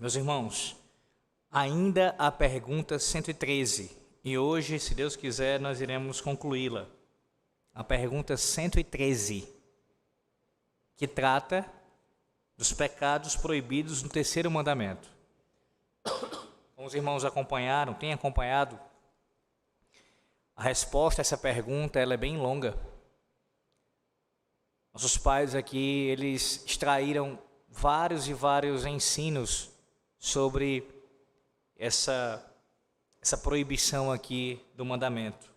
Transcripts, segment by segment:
Meus irmãos, ainda a pergunta 113, e hoje, se Deus quiser, nós iremos concluí-la. A pergunta 113, que trata dos pecados proibidos no terceiro mandamento. Como os irmãos têm acompanhado, a resposta a essa pergunta ela é bem longa. Nossos pais aqui, eles extraíram vários e vários ensinos sobre essa proibição aqui do mandamento.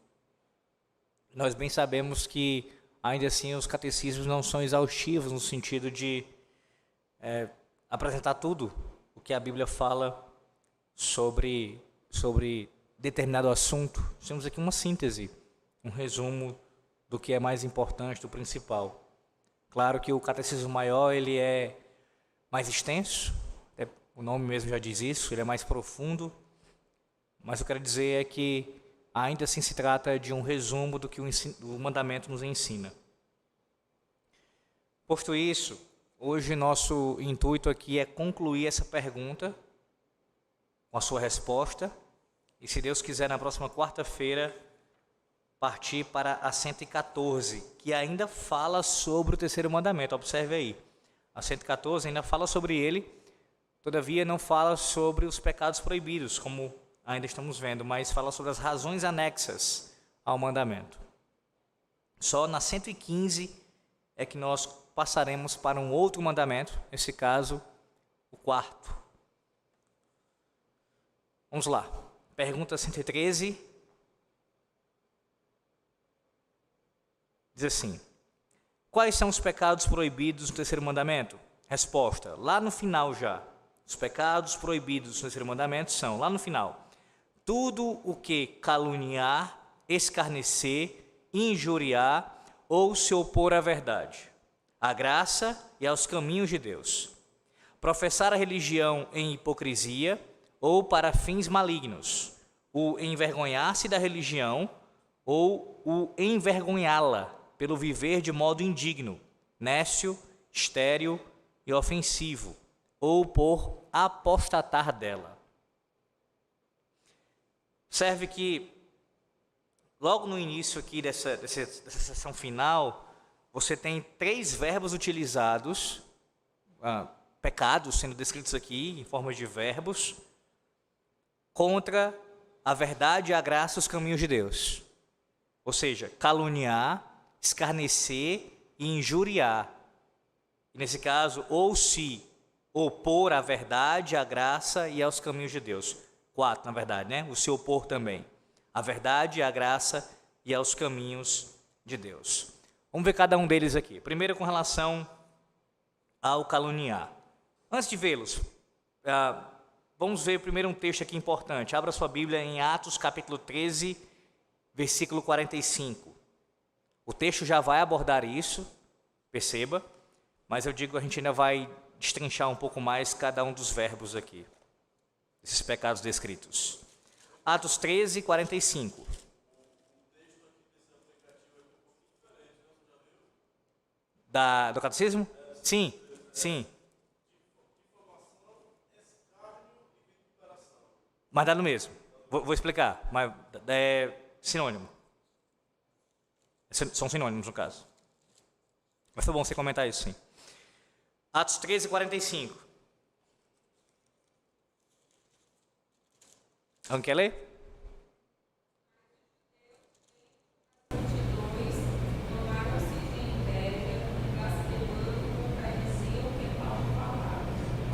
Nós bem sabemos que, ainda assim, os catecismos não são exaustivos no sentido de apresentar tudo o que a Bíblia fala sobre determinado assunto. Temos aqui uma síntese, um resumo do que é mais importante, do principal. Claro que o catecismo maior ele é mais extenso, o nome mesmo já diz isso, ele é mais profundo, mas o que eu quero dizer é que ainda assim se trata de um resumo do que o mandamento nos ensina. Posto isso, hoje nosso intuito aqui é concluir essa pergunta com a sua resposta e, se Deus quiser, na próxima quarta-feira, partir para a 114, que ainda fala sobre o terceiro mandamento. Observe aí, a 114 ainda fala sobre ele, todavia não fala sobre os pecados proibidos, como ainda estamos vendo, mas fala sobre as razões anexas ao mandamento. Só na 115 é que nós passaremos para um outro mandamento, nesse caso, o quarto. Vamos lá. Pergunta 113. Diz assim: quais são os pecados proibidos no terceiro mandamento? Resposta: lá no final já. Os pecados proibidos no terceiro mandamento são, lá no final, tudo o que caluniar, escarnecer, injuriar ou se opor à verdade, à graça e aos caminhos de Deus. Professar a religião em hipocrisia ou para fins malignos, o envergonhar-se da religião ou o envergonhá-la pelo viver de modo indigno, nécio, estéril e ofensivo, ou por apostatar dela. Observe que, logo no início aqui dessa sessão final, você tem 3 verbos utilizados, pecados sendo descritos aqui em forma de verbos, contra a verdade, a graça e os caminhos de Deus. Ou seja, caluniar, escarnecer e injuriar. E nesse caso, ou se opor à verdade, à graça e aos caminhos de Deus. 4, na verdade, né? O se opor também. A verdade, a graça e aos caminhos de Deus. Vamos ver cada um deles aqui. Primeiro, com relação ao caluniar. Antes de vê-los, vamos ver primeiro um texto aqui importante. Abra sua Bíblia em Atos capítulo 13, versículo 45. O texto já vai abordar isso, perceba, mas eu digo, a gente ainda vai destrinchar um pouco mais cada um dos verbos aqui, esses pecados descritos. Atos 13, 45. Do catecismo? Sim, sim. Mas dá no mesmo. Vou explicar, mas é sinônimo. São sinônimos, no caso. Mas foi bom você comentar isso, sim. Atos 13, 45. Alguém quer ler?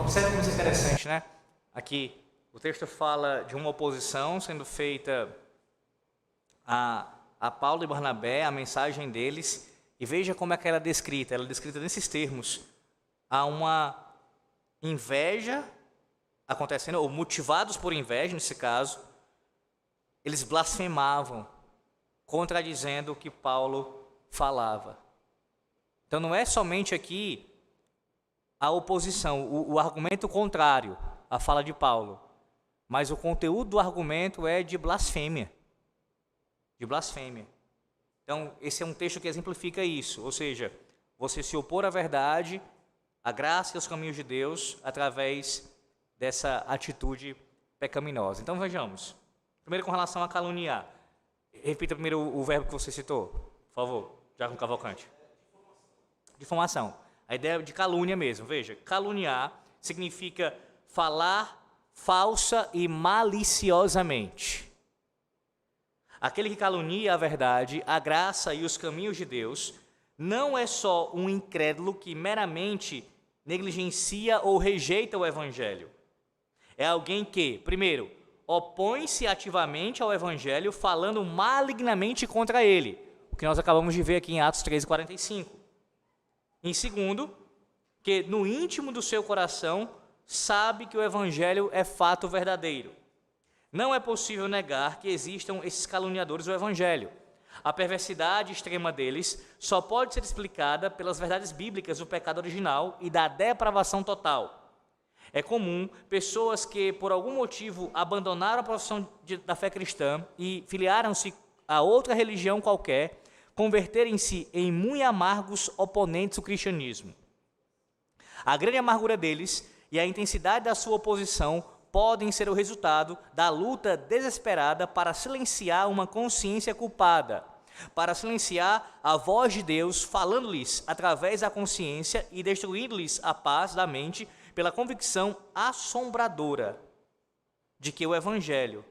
Observe como isso é interessante, né? Aqui, o texto fala de uma oposição sendo feita a Paulo e Barnabé, a mensagem deles, e veja como é que ela é descrita. Ela é descrita nesses termos. Há uma inveja acontecendo, ou motivados por inveja, nesse caso, eles blasfemavam, contradizendo o que Paulo falava. Então não é somente aqui a oposição, o argumento contrário à fala de Paulo, mas o conteúdo do argumento é de blasfêmia. De blasfêmia. Então, esse é um texto que exemplifica isso, ou seja, você se opor à verdade, à graça e aos caminhos de Deus através dessa atitude pecaminosa. Então vejamos. Primeiro com relação a caluniar. Repita primeiro o verbo que você citou, por favor, Diácono Cavalcante. Difamação. A ideia de calúnia mesmo. Veja, caluniar significa falar falsa e maliciosamente. Aquele que calunia a verdade, a graça e os caminhos de Deus, não é só um incrédulo que meramente negligencia ou rejeita o Evangelho. É alguém que, primeiro, opõe-se ativamente ao Evangelho, falando malignamente contra ele, o que nós acabamos de ver aqui em Atos 13:45. Em segundo, que no íntimo do seu coração sabe que o Evangelho é fato verdadeiro. Não é possível negar que existam esses caluniadores do Evangelho. A perversidade extrema deles só pode ser explicada pelas verdades bíblicas do pecado original e da depravação total. É comum pessoas que, por algum motivo, abandonaram a profissão da fé cristã e filiaram-se a outra religião qualquer, converterem-se em muito amargos oponentes do cristianismo. A grande amargura deles e a intensidade da sua oposição podem ser o resultado da luta desesperada para silenciar uma consciência culpada, para silenciar a voz de Deus falando-lhes através da consciência e destruindo-lhes a paz da mente pela convicção assombradora de que o Evangelho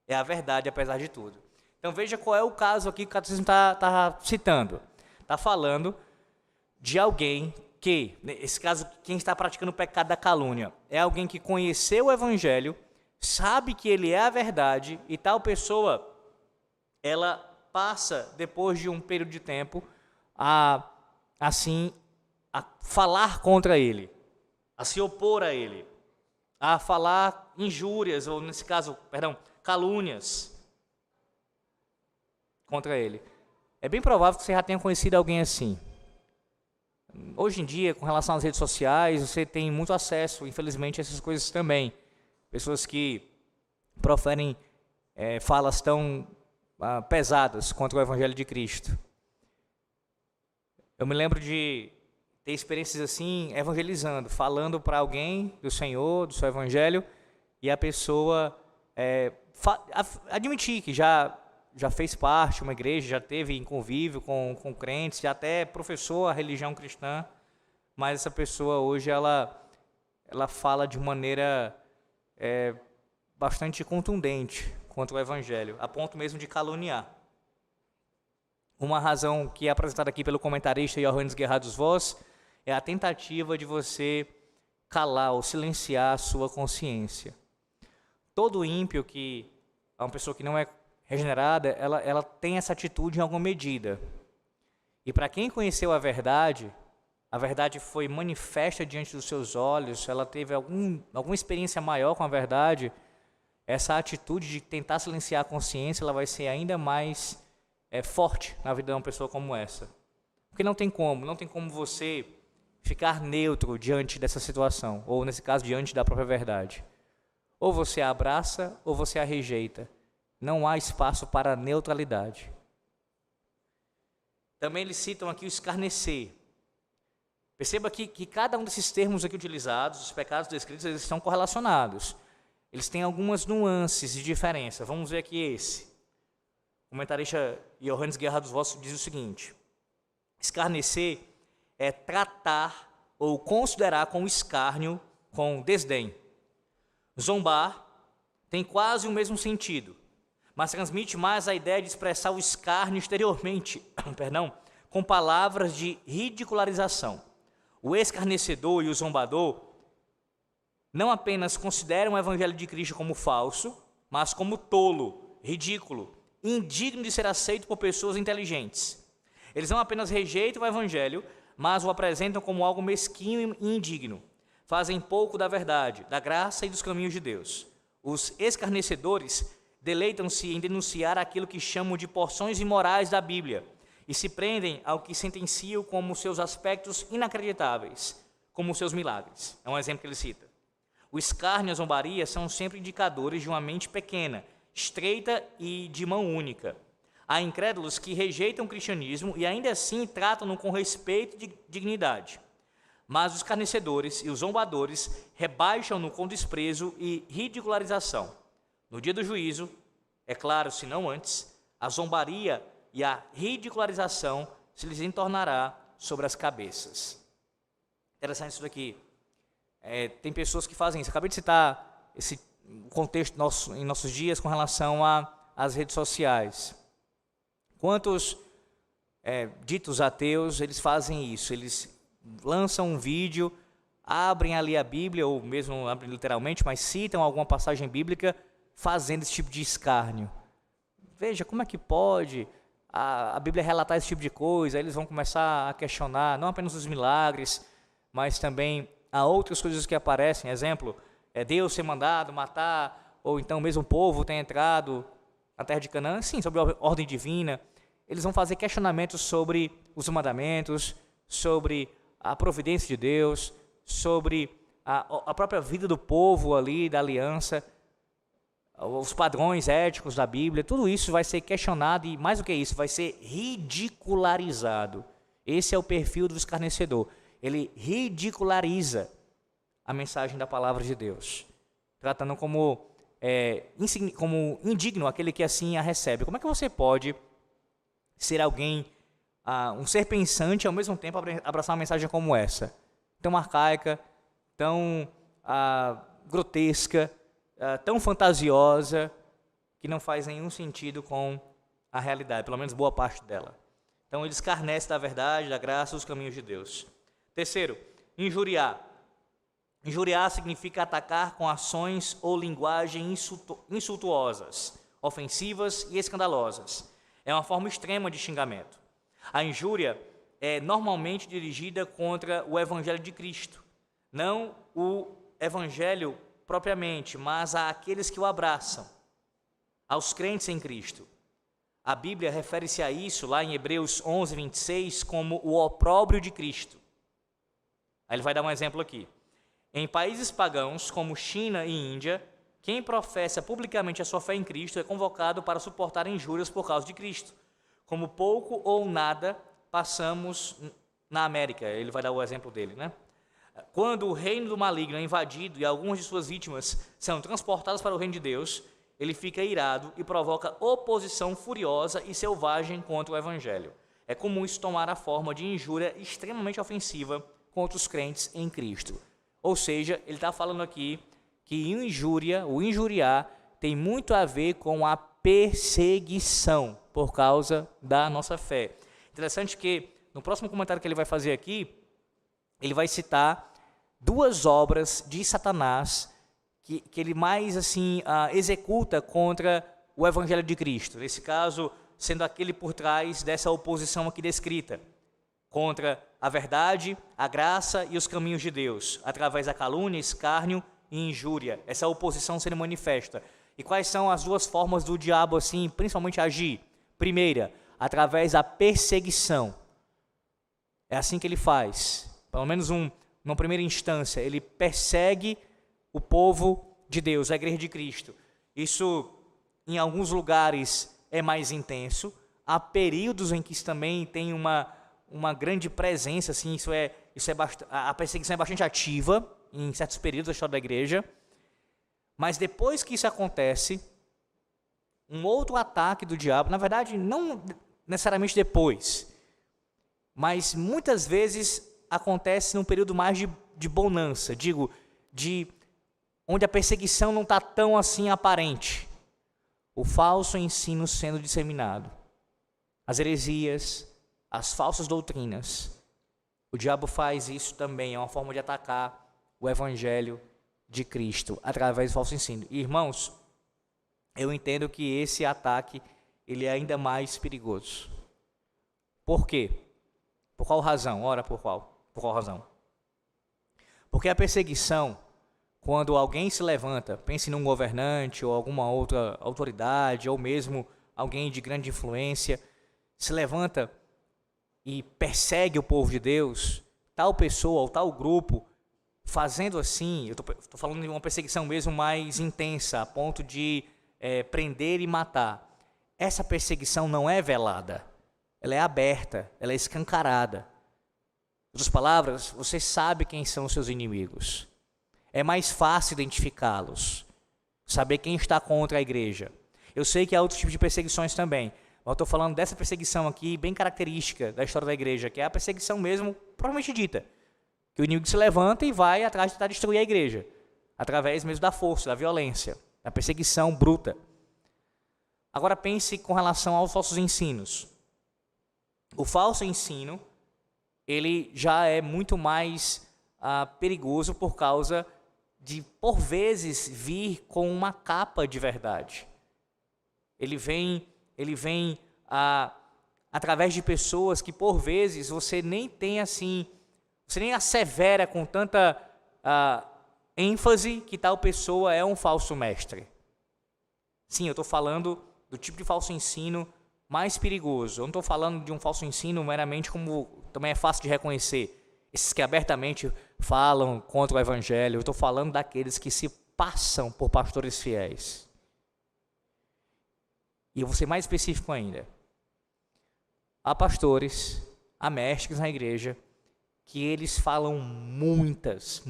é a verdade apesar de tudo. Então veja qual é o caso aqui que o catecismo está citando. Está falando de alguém que, nesse caso, quem está praticando o pecado da calúnia, é alguém que conheceu o Evangelho, sabe que ele é a verdade, e tal pessoa, ela passa, depois de um período de tempo, a falar contra ele, a se opor a ele, a falar injúrias, ou nesse caso, calúnias contra ele. É bem provável que você já tenha conhecido alguém assim. Hoje em dia, com relação às redes sociais, você tem muito acesso, infelizmente, a essas coisas também. Pessoas que proferem falas tão pesadas contra o Evangelho de Cristo. Eu me lembro de ter experiências assim, evangelizando, falando para alguém do Senhor, do seu Evangelho, e a pessoa admitir que já fez parte de uma igreja, já teve em convívio com crentes, já até professou a religião cristã, mas essa pessoa hoje ela fala de maneira bastante contundente contra o Evangelho, a ponto mesmo de caluniar. Uma razão que é apresentada aqui pelo comentarista Johannes Gerhardus Voss é a tentativa de você calar ou silenciar a sua consciência. Todo ímpio que é uma pessoa que não é regenerada, ela tem essa atitude em alguma medida. E para quem conheceu a verdade foi manifesta diante dos seus olhos, ela teve alguma experiência maior com a verdade, essa atitude de tentar silenciar a consciência, ela vai ser ainda mais forte na vida de uma pessoa como essa. Porque não tem como você ficar neutro diante dessa situação, ou nesse caso, diante da própria verdade. Ou você a abraça, ou você a rejeita. Não há espaço para neutralidade. Também eles citam aqui o escarnecer. Perceba que cada um desses termos aqui utilizados, os pecados descritos, eles estão correlacionados. Eles têm algumas nuances de diferença. Vamos ver aqui esse. O comentarista Johannes Gerhardus Voss diz o seguinte: escarnecer é tratar ou considerar com escárnio, com desdém. Zombar tem quase o mesmo sentido, mas transmite mais a ideia de expressar o escárnio exteriormente, com palavras de ridicularização. O escarnecedor e o zombador não apenas consideram o Evangelho de Cristo como falso, mas como tolo, ridículo, indigno de ser aceito por pessoas inteligentes. Eles não apenas rejeitam o Evangelho, mas o apresentam como algo mesquinho e indigno. Fazem pouco da verdade, da graça e dos caminhos de Deus. Os escarnecedores deleitam-se em denunciar aquilo que chamam de porções imorais da Bíblia e se prendem ao que sentenciam como seus aspectos inacreditáveis, como seus milagres. É um exemplo que ele cita. O escárnio e a zombaria são sempre indicadores de uma mente pequena, estreita e de mão única. Há incrédulos que rejeitam o cristianismo e ainda assim tratam-no com respeito e dignidade. Mas os escarnecedores e os zombadores rebaixam-no com desprezo e ridicularização. No dia do juízo, é claro, se não antes, a zombaria e a ridicularização se lhes entornará sobre as cabeças. Interessante isso daqui. Tem pessoas que fazem isso. Acabei de citar esse contexto em nossos dias com relação às redes sociais. Quantos ditos ateus, eles fazem isso? Eles lançam um vídeo, abrem ali a Bíblia, ou mesmo não abrem literalmente, mas citam alguma passagem bíblica fazendo esse tipo de escárnio. Veja, como é que pode a Bíblia relatar esse tipo de coisa? Aí eles vão começar a questionar não apenas os milagres, mas também há outras coisas que aparecem. Exemplo, Deus ser mandado matar, ou então mesmo o povo ter entrado na terra de Canaã. Sim, sobre a ordem divina. Eles vão fazer questionamentos sobre os mandamentos, sobre a providência de Deus, sobre a própria vida do povo ali, da aliança, os padrões éticos da Bíblia. Tudo isso vai ser questionado e, mais do que isso, vai ser ridicularizado. Esse é o perfil do escarnecedor. Ele ridiculariza a mensagem da palavra de Deus, tratando como indigno aquele que assim a recebe. Como é que você pode ser alguém, um ser pensante, e ao mesmo tempo abraçar uma mensagem como essa? Tão arcaica, tão grotesca, tão fantasiosa, que não faz nenhum sentido com a realidade, pelo menos boa parte dela. Então ele escarnece da verdade, da graça, dos caminhos de Deus. Terceiro, injuriar. Injuriar significa atacar com ações ou linguagem insultuosas, ofensivas e escandalosas. É uma forma extrema de xingamento. A injúria é normalmente dirigida contra o Evangelho de Cristo, não o Evangelho propriamente, mas àqueles que o abraçam, aos crentes em Cristo. A Bíblia refere-se a isso lá em Hebreus 11, 26, como o opróbrio de Cristo. Aí ele vai dar um exemplo aqui. Em países pagãos, como China e Índia, quem professa publicamente a sua fé em Cristo é convocado para suportar injúrias por causa de Cristo. Como pouco ou nada passamos na América. Ele vai dar o exemplo dele, né? Quando o reino do maligno é invadido e algumas de suas vítimas são transportadas para o reino de Deus, ele fica irado e provoca oposição furiosa e selvagem contra o Evangelho. É comum isso tomar a forma de injúria extremamente ofensiva contra os crentes em Cristo. Ou seja, ele está falando aqui que o injuriar, tem muito a ver com a perseguição por causa da nossa fé. Interessante que no próximo comentário que ele vai fazer aqui, ele vai citar duas obras de Satanás que ele mais assim executa contra o Evangelho de Cristo. Nesse caso, sendo aquele por trás dessa oposição aqui descrita, contra a verdade, a graça e os caminhos de Deus, através da calúnia, escárnio e injúria. Essa oposição sendo manifesta. E quais são as duas formas do diabo, assim, principalmente agir? Primeira, através da perseguição. É assim que ele faz. Pelo menos numa primeira instância, ele persegue o povo de Deus, a igreja de Cristo. Isso, em alguns lugares, é mais intenso. Há períodos em que isso também tem uma grande presença, assim, a perseguição é bastante ativa em certos períodos da história da igreja. Mas depois que isso acontece, um outro ataque do diabo, na verdade, não necessariamente depois, mas muitas vezes acontece num período mais de bonança, onde a perseguição não está tão assim aparente. O falso ensino sendo disseminado, as heresias, as falsas doutrinas. O diabo faz isso também, é uma forma de atacar o Evangelho de Cristo, através do falso ensino. E, irmãos, eu entendo que esse ataque ele é ainda mais perigoso. Por quê? Por qual razão? Ora, por qual razão? Porque a perseguição, quando alguém se levanta, pense num governante ou alguma outra autoridade, ou mesmo alguém de grande influência, se levanta e persegue o povo de Deus, tal pessoa ou tal grupo, fazendo assim, eu estou falando de uma perseguição mesmo mais intensa, a ponto de prender e matar. Essa perseguição não é velada, ela é aberta, ela é escancarada. Em outras palavras, você sabe quem são os seus inimigos. É mais fácil identificá-los, saber quem está contra a igreja. Eu sei que há outros tipos de perseguições também, mas eu estou falando dessa perseguição aqui, bem característica da história da igreja, que é a perseguição mesmo, propriamente dita. Que o inimigo se levanta e vai atrás de tentar destruir a igreja, através mesmo da força, da violência, da perseguição bruta. Agora pense com relação aos falsos ensinos. O falso ensino, ele já é muito mais perigoso por causa de, por vezes, vir com uma capa de verdade. Ele vem através de pessoas que, por vezes, você nem tem assim, você nem assevera com tanta ênfase que tal pessoa é um falso mestre. Sim, eu estou falando do tipo de falso ensino mais perigoso. Eu não estou falando de um falso ensino meramente como também é fácil de reconhecer. Esses que abertamente falam contra o evangelho. Eu estou falando daqueles que se passam por pastores fiéis. E eu vou ser mais específico ainda. Há pastores, há mestres na igreja, que eles falam muitas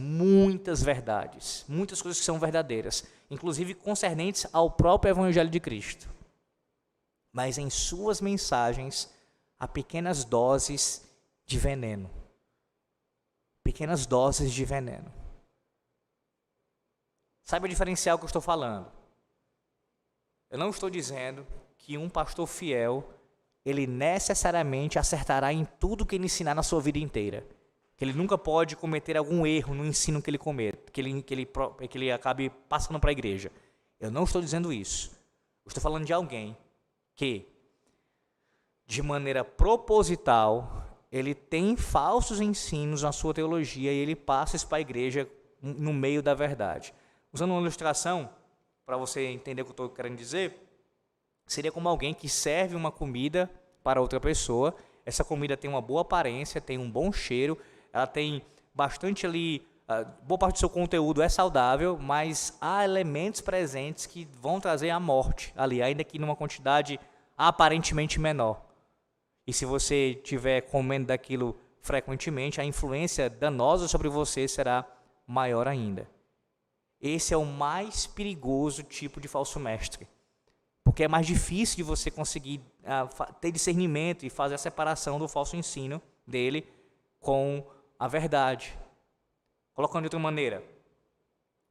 verdades, muitas coisas que são verdadeiras, inclusive concernentes ao próprio evangelho de Cristo. Mas em suas mensagens há pequenas doses de veneno. Pequenas doses de veneno. Saiba diferenciar o que eu estou falando. Eu não estou dizendo que um pastor fiel, ele necessariamente acertará em tudo que ele ensinar na sua vida inteira. Que ele nunca pode cometer algum erro no ensino que ele cometa, que ele acabe passando para a igreja. Eu não estou dizendo isso. Eu estou falando de alguém que, de maneira proposital, ele tem falsos ensinos na sua teologia e ele passa isso para a igreja no meio da verdade. Usando uma ilustração, para você entender o que eu estou querendo dizer, seria como alguém que serve uma comida para outra pessoa. Essa comida tem uma boa aparência, tem um bom cheiro, ela tem bastante ali, boa parte do seu conteúdo é saudável, mas há elementos presentes que vão trazer a morte ali, ainda que numa quantidade aparentemente menor. E se você estiver comendo daquilo frequentemente, a influência danosa sobre você será maior ainda. Esse é o mais perigoso tipo de falso mestre, porque é mais difícil de você conseguir ter discernimento e fazer a separação do falso ensino dele com a verdade. Colocando de outra maneira,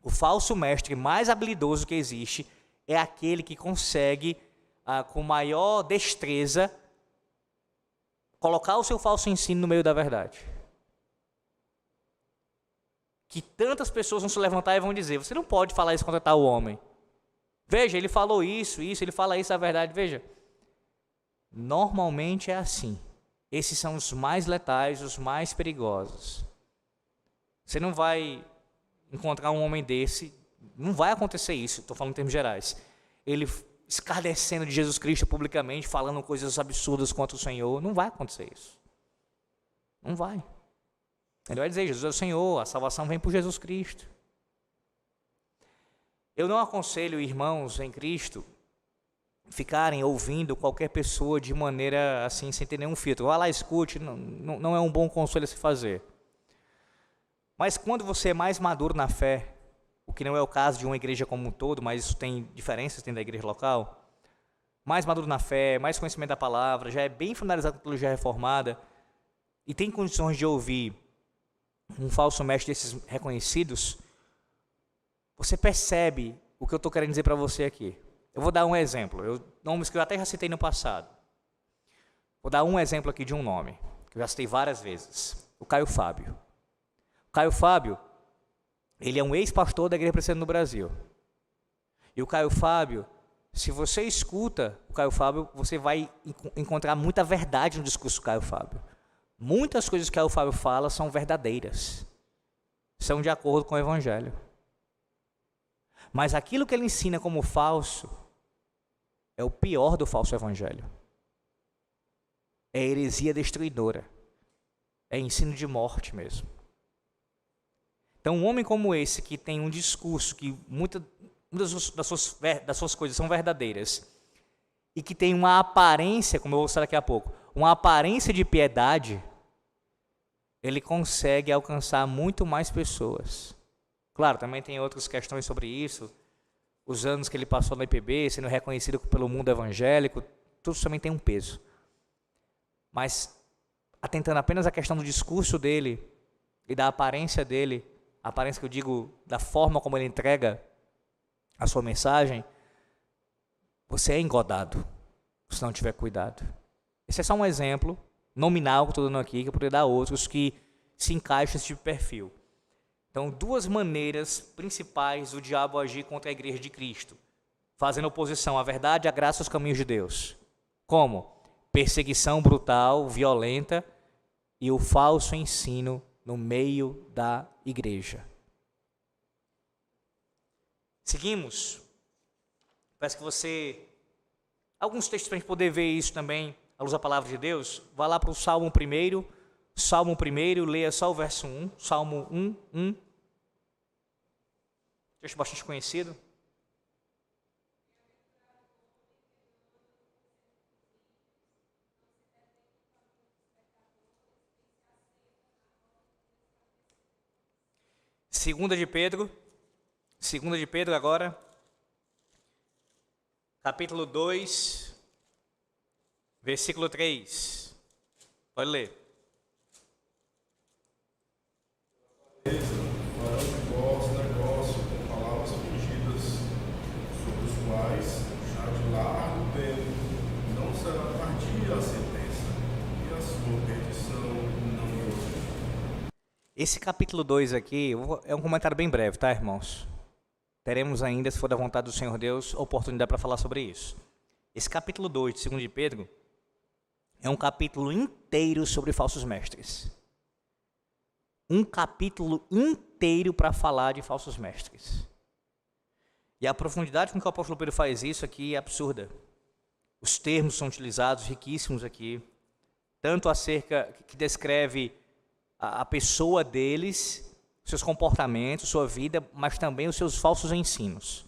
o falso mestre mais habilidoso que existe é aquele que consegue, com maior destreza, colocar o seu falso ensino no meio da verdade. Que tantas pessoas vão se levantar e vão dizer, você não pode falar isso contra tal homem. Veja, ele falou isso, ele fala isso, a verdade. Veja, normalmente é assim. Esses são os mais letais, os mais perigosos. Você não vai encontrar um homem desse, não vai acontecer isso, estou falando em termos gerais. Ele escarnecendo de Jesus Cristo publicamente, falando coisas absurdas contra o Senhor, não vai acontecer isso. Não vai. Ele vai dizer, Jesus é o Senhor, a salvação vem por Jesus Cristo. Eu não aconselho irmãos em Cristo ficarem ouvindo qualquer pessoa de maneira assim, sem ter nenhum filtro. Vá lá, escute, não é um bom conselho a se fazer. Mas quando você é mais maduro na fé, o que não é o caso de uma igreja como um todo, mas isso tem diferenças dentro da igreja local, mais maduro na fé, mais conhecimento da palavra, já é bem familiarizado com a teologia reformada e tem condições de ouvir um falso mestre desses reconhecidos, você percebe o que eu estou querendo dizer para você aqui. Eu vou dar um exemplo, nomes que eu até já citei no passado. Vou dar um exemplo aqui de um nome, que eu já citei várias vezes, o Caio Fábio. O Caio Fábio, ele é um ex-pastor da Igreja Presbiteriana no Brasil. E o Caio Fábio, se você escuta o Caio Fábio, você vai encontrar muita verdade no discurso do Caio Fábio. Muitas coisas que o Caio Fábio fala são verdadeiras, são de acordo com o Evangelho. Mas aquilo que ele ensina como falso é o pior do falso evangelho. É heresia destruidora. É ensino de morte mesmo. Então, um homem como esse, que tem um discurso que muitas das suas coisas são verdadeiras e que tem uma aparência, como eu vou mostrar daqui a pouco, uma aparência de piedade, ele consegue alcançar muito mais pessoas. Claro, também tem outras questões sobre isso. Os anos que ele passou na IPB, sendo reconhecido pelo mundo evangélico, tudo também tem um peso. Mas, atentando apenas à questão do discurso dele e da aparência dele, a aparência que eu digo, da forma como ele entrega a sua mensagem, você é engodado, se não tiver cuidado. Esse é só um exemplo nominal que eu estou dando aqui, que eu poderia dar outros que se encaixam nesse tipo de perfil. Então, duas maneiras principais do diabo agir contra a igreja de Cristo, fazendo oposição à verdade, à graça e aos caminhos de Deus. Como? Perseguição brutal, violenta e o falso ensino no meio da igreja. Seguimos. Peço que você... Alguns textos para a gente poder ver isso também, à luz da palavra de Deus. Vá lá para o Salmo 1, Salmo 1, leia só o verso 1, Salmo 1. Texto bastante conhecido. Segunda de Pedro agora, capítulo 2, versículo 3. Pode ler. Farão de vós negócio com palavras fingidas, sobre os quais, já de largo tempo, não será tardia a sentença, e a sua perdição não virá. Esse capítulo 2 aqui é um comentário bem breve, tá, irmãos? Teremos ainda, se for da vontade do Senhor Deus, oportunidade para falar sobre isso. Esse capítulo 2 de 2 de Pedro é um capítulo inteiro sobre falsos mestres. Um capítulo inteiro para falar de falsos mestres. E a profundidade com que o apóstolo Pedro faz isso aqui é absurda. Os termos são utilizados, riquíssimos aqui, tanto acerca que descreve a pessoa deles, seus comportamentos, sua vida, mas também os seus falsos ensinos.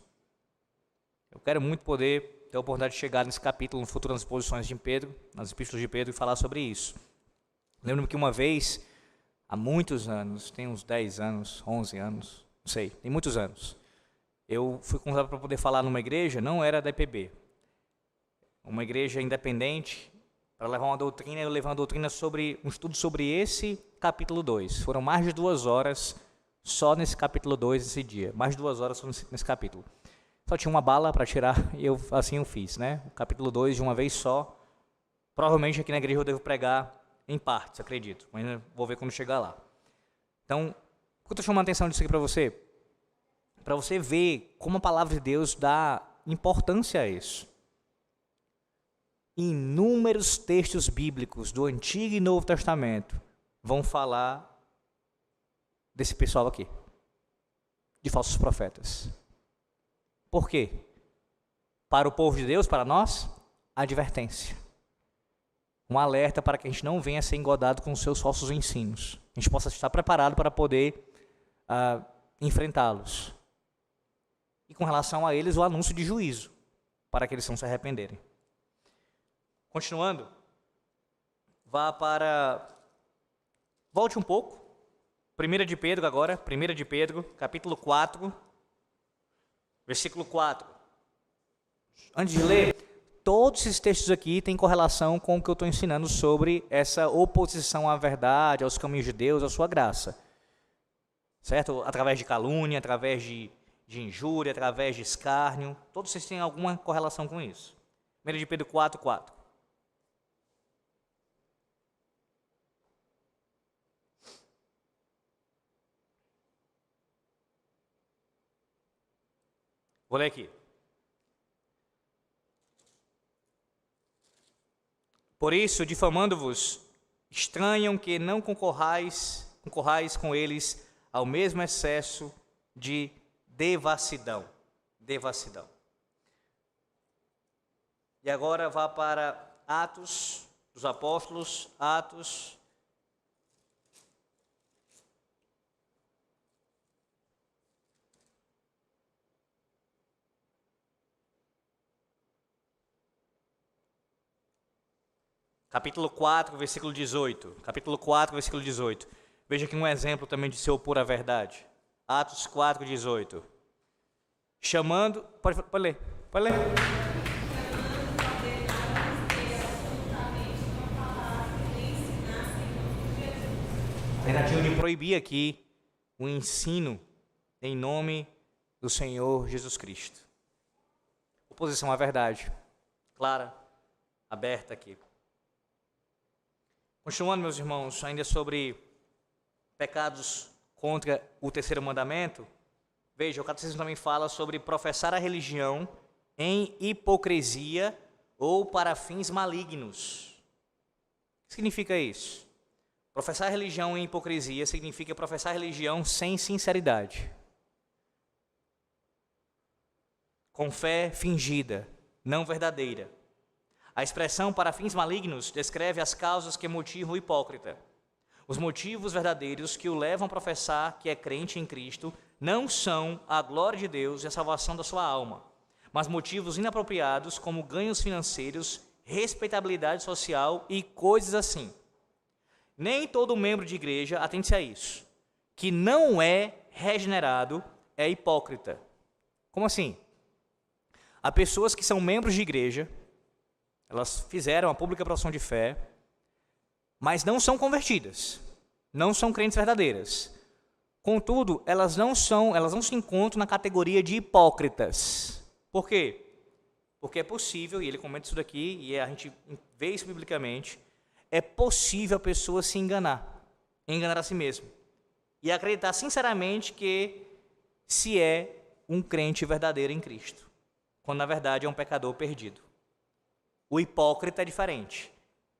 Eu quero muito poder ter a oportunidade de chegar nesse capítulo, no futuro, nas exposições de Pedro, nas epístolas de Pedro, e falar sobre isso. Lembro-me que uma vez, há muitos anos, tem uns 10 anos, 11 anos, não sei, tem muitos anos, eu fui convidado para poder falar numa igreja, não era da IPB, uma igreja independente, para levar uma doutrina, eu levei uma doutrina sobre, um estudo sobre esse capítulo 2. Foram mais de 2 horas só nesse capítulo 2 esse dia, mais de 2 horas só nesse capítulo. Só tinha uma bala para tirar e assim eu fiz, né? O capítulo 2 de uma vez só. Provavelmente aqui na igreja eu devo pregar em partes, acredito, mas vou ver quando chegar lá. Então, por que eu estou chamando a atenção disso aqui para você? Para você ver como a palavra de Deus dá importância a isso. Inúmeros textos bíblicos do Antigo e Novo Testamento vão falar desse pessoal aqui, de falsos profetas. Por quê? Para o povo de Deus, para nós, advertência. Um alerta para que a gente não venha a ser engodado com os seus falsos ensinos. A gente possa estar preparado para poder enfrentá-los. E com relação a eles, o anúncio de juízo, para que eles não se arrependerem. Continuando, volte um pouco, 1 de Pedro agora, 1 de Pedro, capítulo 4, versículo 4. Antes de ler, todos esses textos aqui têm correlação com o que eu estou ensinando sobre essa oposição à verdade, aos caminhos de Deus, à sua graça. Certo? Através de calúnia, através de injúria, através de escárnio, todos vocês têm alguma correlação com isso. 1 de Pedro 4, 4. Vou ler aqui. Por isso, difamando-vos, estranham que não concorrais com eles ao mesmo excesso de devassidão. E agora vá para Atos dos Apóstolos, Atos. Capítulo 4, versículo 18. Capítulo 4, versículo 18. Veja aqui um exemplo também de se opor à verdade. Atos 4, 18. Chamando... Pode ler. Pode ler. Tentativa de proibir aqui o ensino em nome do Senhor Jesus Cristo. Oposição à verdade. Clara, aberta aqui. Continuando, meus irmãos, ainda sobre pecados contra o terceiro mandamento, veja, o catecismo também fala sobre professar a religião em hipocrisia ou para fins malignos. O que significa isso? Professar a religião em hipocrisia significa professar a religião sem sinceridade. Com fé fingida, não verdadeira. A expressão para fins malignos descreve as causas que motivam o hipócrita. Os motivos verdadeiros que o levam a professar que é crente em Cristo não são a glória de Deus e a salvação da sua alma, mas motivos inapropriados como ganhos financeiros, respeitabilidade social e coisas assim. Nem todo membro de igreja, atente-se a isso, que não é regenerado é hipócrita. Como assim? Há pessoas que são membros de igreja, elas fizeram a pública profissão de fé, mas não são convertidas, não são crentes verdadeiras. Contudo, elas não se encontram na categoria de hipócritas. Por quê? Porque é possível, e ele comenta isso daqui, e a gente vê isso biblicamente, é possível a pessoa se enganar a si mesma, e acreditar sinceramente que se é um crente verdadeiro em Cristo, quando na verdade é um pecador perdido. O hipócrita é diferente.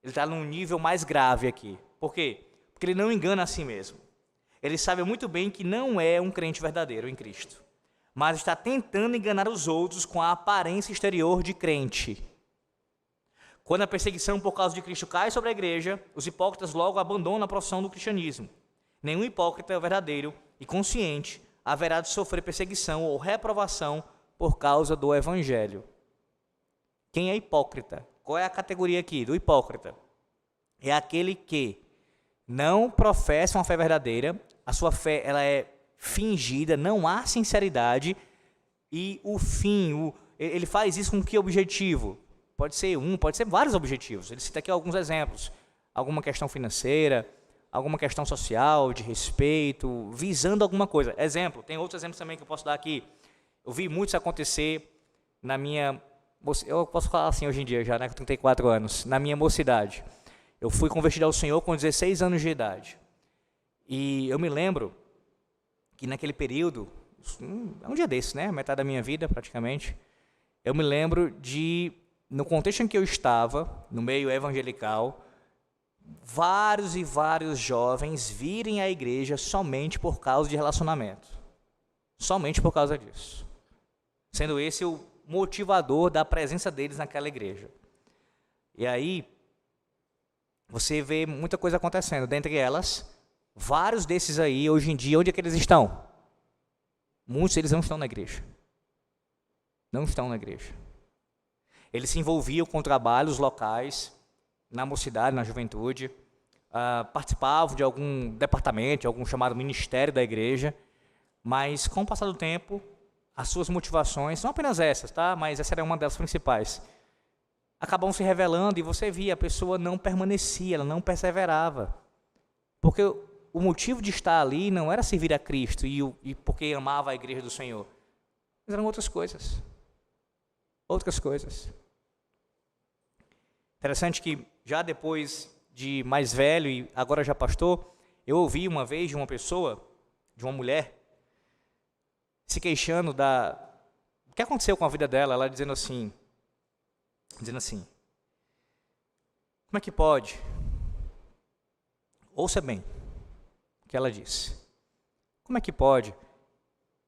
Ele está num nível mais grave aqui. Por quê? Porque ele não engana a si mesmo. Ele sabe muito bem que não é um crente verdadeiro em Cristo, mas está tentando enganar os outros com a aparência exterior de crente. Quando a perseguição por causa de Cristo cai sobre a igreja, os hipócritas logo abandonam a profissão do cristianismo. Nenhum hipócrita verdadeiro e consciente haverá de sofrer perseguição ou reprovação por causa do evangelho. Quem é hipócrita? Qual é a categoria aqui do hipócrita? É aquele que não professa uma fé verdadeira, a sua fé ela é fingida, não há sinceridade, e ele faz isso com que objetivo? Pode ser vários objetivos. Ele cita aqui alguns exemplos. Alguma questão financeira, alguma questão social, de respeito, visando alguma coisa. Exemplo, tem outros exemplos também que eu posso dar aqui. Eu vi muito isso acontecer na minha... Eu posso falar assim hoje em dia já, né, com 34 anos. Na minha mocidade. Eu fui convertido ao Senhor com 16 anos de idade. E eu me lembro que naquele período, um dia desse, né, metade da minha vida praticamente, eu me lembro de, no contexto em que eu estava, no meio evangelical, vários e vários jovens virem à igreja somente por causa de relacionamento. Somente por causa disso. Sendo esse o motivador da presença deles naquela igreja. E aí, você vê muita coisa acontecendo. Dentre elas, vários desses aí, hoje em dia, onde é que eles estão? Muitos deles não estão na igreja. Não estão na igreja. Eles se envolviam com trabalhos locais, na mocidade, na juventude, participavam de algum departamento, de algum chamado ministério da igreja, mas com o passar do tempo, as suas motivações, não apenas essas, tá? Mas essa era uma das principais, acabam se revelando e você via, a pessoa não permanecia, ela não perseverava. Porque o motivo de estar ali não era servir a Cristo e porque amava a igreja do Senhor, mas eram outras coisas. Outras coisas. Interessante que já depois de mais velho e agora já pastor, eu ouvi uma vez de uma pessoa, de uma mulher, se queixando o que aconteceu com a vida dela, ela dizendo assim, como é que pode? Ouça bem o que ela disse. Como é que pode?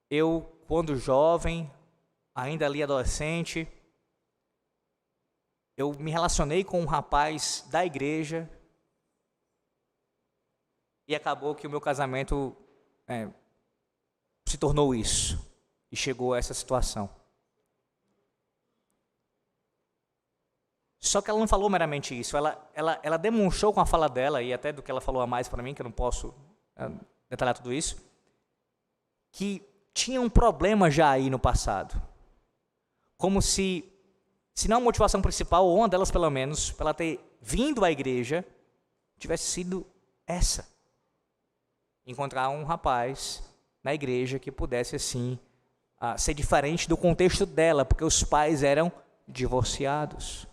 Eu, quando jovem, ainda ali adolescente, eu me relacionei com um rapaz da igreja e acabou que o meu casamento se tornou isso e chegou a essa situação. Só que ela não falou meramente isso, ela demonstrou com a fala dela, e até do que ela falou a mais para mim, que eu não posso detalhar tudo isso, que tinha um problema já aí no passado. Como se não a motivação principal, ou uma delas pelo menos, para ela ter vindo à igreja, tivesse sido essa. Encontrar um rapaz na igreja que pudesse, assim, ser diferente do contexto dela, porque os pais eram divorciados.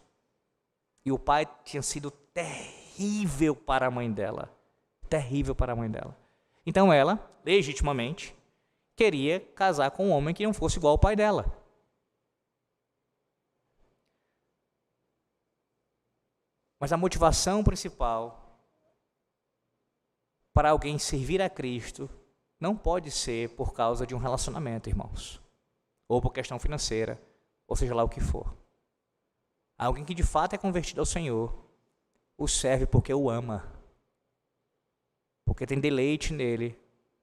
E o pai tinha sido terrível para a mãe dela. Terrível para a mãe dela. Então ela, legitimamente, queria casar com um homem que não fosse igual ao pai dela. Mas a motivação principal para alguém servir a Cristo não pode ser por causa de um relacionamento, irmãos. Ou por questão financeira, ou seja lá o que for. Alguém que de fato é convertido ao Senhor, o serve porque o ama, porque tem deleite nele,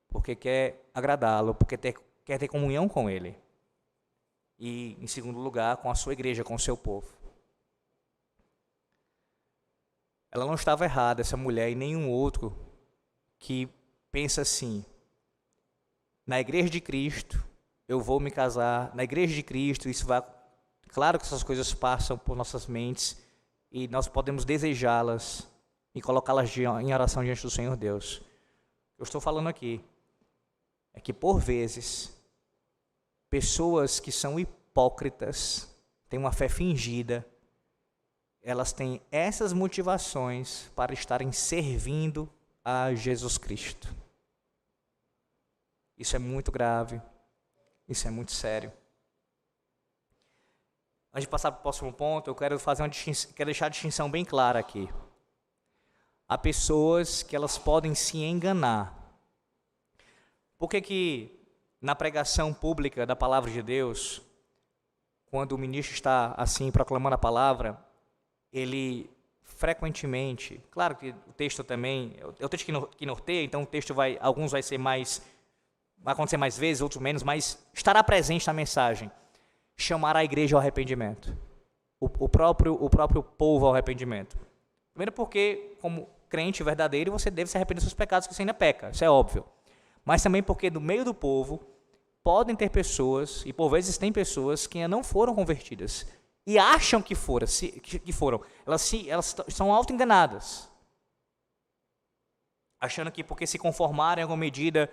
porque quer agradá-lo, porque quer ter comunhão com ele. E, em segundo lugar, com a sua igreja, com o seu povo. Ela não estava errada, essa mulher, e nenhum outro que pensa assim: na igreja de Cristo, eu vou me casar, na igreja de Cristo, isso vai... Claro que essas coisas passam por nossas mentes e nós podemos desejá-las e colocá-las em oração diante do Senhor Deus. O que eu estou falando aqui é que, por vezes, pessoas que são hipócritas, têm uma fé fingida, elas têm essas motivações para estarem servindo a Jesus Cristo. Isso é muito grave, isso é muito sério. Antes de passar para o próximo ponto, eu quero deixar a distinção bem clara aqui. Há pessoas que elas podem se enganar. Por que na pregação pública da palavra de Deus, quando o ministro está assim proclamando a palavra, ele frequentemente, claro que o texto também, é o texto que norteia, então o texto alguns vai acontecer mais vezes, outros menos, mas estará presente na mensagem. Chamar a igreja ao arrependimento. O próprio povo ao arrependimento. Primeiro porque, como crente verdadeiro, você deve se arrepender dos seus pecados, que você ainda peca, isso é óbvio. Mas também porque no meio do povo, podem ter pessoas, e por vezes tem pessoas, que ainda não foram convertidas, e acham que foram. Elas são auto-enganadas. Achando que porque se conformarem em alguma medida,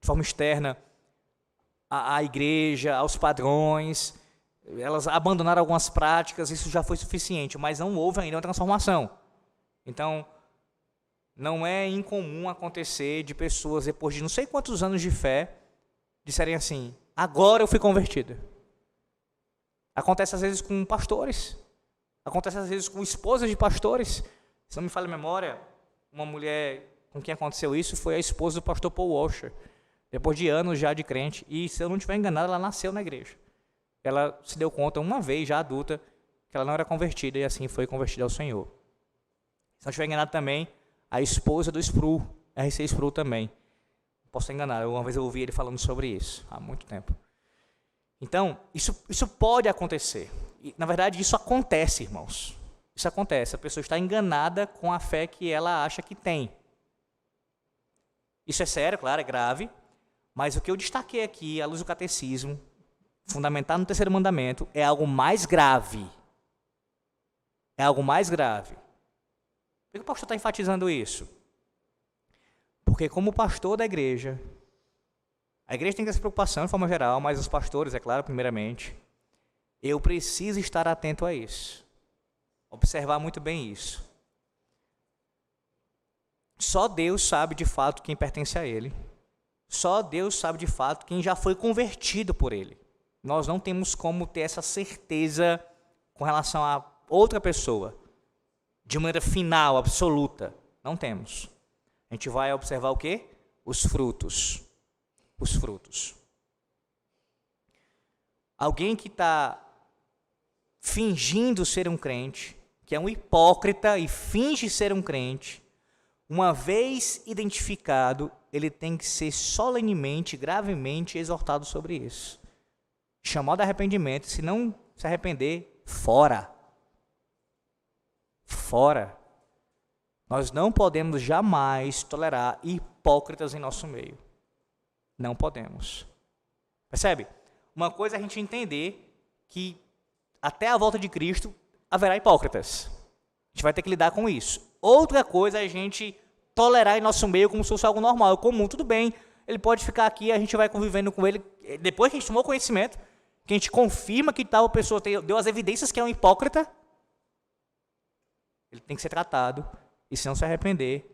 de forma externa, à igreja, aos padrões, elas abandonaram algumas práticas, isso já foi suficiente, mas não houve ainda uma transformação. Então, não é incomum acontecer de pessoas, depois de não sei quantos anos de fé, disserem assim: agora eu fui convertida. Acontece às vezes com pastores, acontece às vezes com esposas de pastores. Se não me falha a memória, uma mulher com quem aconteceu isso foi a esposa do pastor Paul Washer. Depois de anos já de crente, e se eu não estiver enganado, ela nasceu na igreja. Ela se deu conta uma vez, já adulta, que ela não era convertida, e assim foi convertida ao Senhor. Se não estiver enganado também, a esposa do Sproul, R.C. Sproul também. Posso estar enganado, uma vez eu ouvi ele falando sobre isso, há muito tempo. Então, isso pode acontecer. E, na verdade, isso acontece, irmãos. Isso acontece, a pessoa está enganada com a fé que ela acha que tem. Isso é sério, claro, é grave. Mas o que eu destaquei aqui, à luz do catecismo, fundamentado no terceiro mandamento, é algo mais grave. É algo mais grave. Por que o pastor está enfatizando isso? Porque como pastor da igreja, a igreja tem que ter essa preocupação de forma geral, mas os pastores, é claro, primeiramente, eu preciso estar atento a isso. Observar muito bem isso. Só Deus sabe de fato quem pertence a Ele. Só Deus sabe de fato quem já foi convertido por Ele. Nós não temos como ter essa certeza com relação a outra pessoa, de maneira final, absoluta. Não temos. A gente vai observar o quê? Os frutos. Os frutos. Alguém que está fingindo ser um crente, que é um hipócrita e finge ser um crente, uma vez identificado, ele tem que ser solenemente, gravemente exortado sobre isso. Chamado a arrependimento, se não se arrepender, fora. fora, nós não podemos jamais tolerar hipócritas em nosso meio. Não podemos. Percebe? Uma coisa é a gente entender que até a volta de Cristo haverá hipócritas. A gente vai ter que lidar com isso. Outra coisa é a gente tolerar em nosso meio como se fosse algo normal, comum, tudo bem. Ele pode ficar aqui, a gente vai convivendo com ele. Depois que a gente tomou conhecimento, que a gente confirma que tal pessoa deu as evidências que é um hipócrita, ele tem que ser tratado. E se não se arrepender,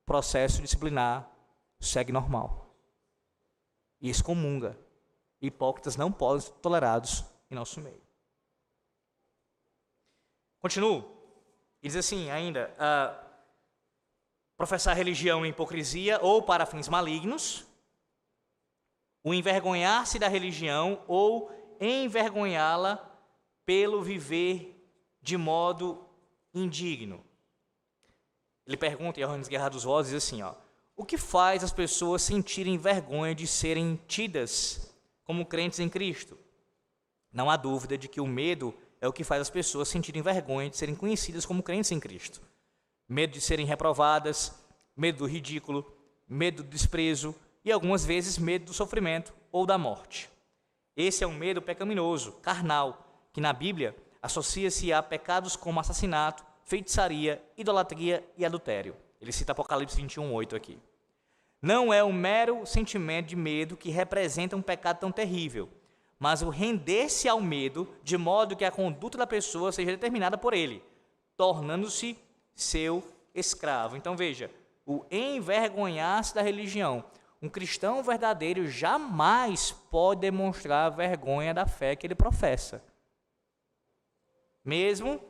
processo disciplinar segue normal. E excomunga. Hipócritas não podem ser tolerados em nosso meio. Continuo. E diz assim ainda, professar religião em hipocrisia ou para fins malignos, o envergonhar-se da religião ou envergonhá-la pelo viver de modo indigno. Ele pergunta, em Johannes Guerra dos Vozes, diz assim, o que faz as pessoas sentirem vergonha de serem tidas como crentes em Cristo? Não há dúvida de que o medo é o que faz as pessoas sentirem vergonha de serem conhecidas como crentes em Cristo. Medo de serem reprovadas, medo do ridículo, medo do desprezo e algumas vezes medo do sofrimento ou da morte. Esse é um medo pecaminoso, carnal, que na Bíblia associa-se a pecados como assassinato, feitiçaria, idolatria e adultério. Ele cita Apocalipse 21:8 aqui. Não é o mero sentimento de medo que representa um pecado tão terrível, mas o render-se ao medo de modo que a conduta da pessoa seja determinada por ele, tornando-se seu escravo. Então veja, o envergonhar-se da religião. Um cristão verdadeiro jamais pode demonstrar vergonha da fé que ele professa, mesmo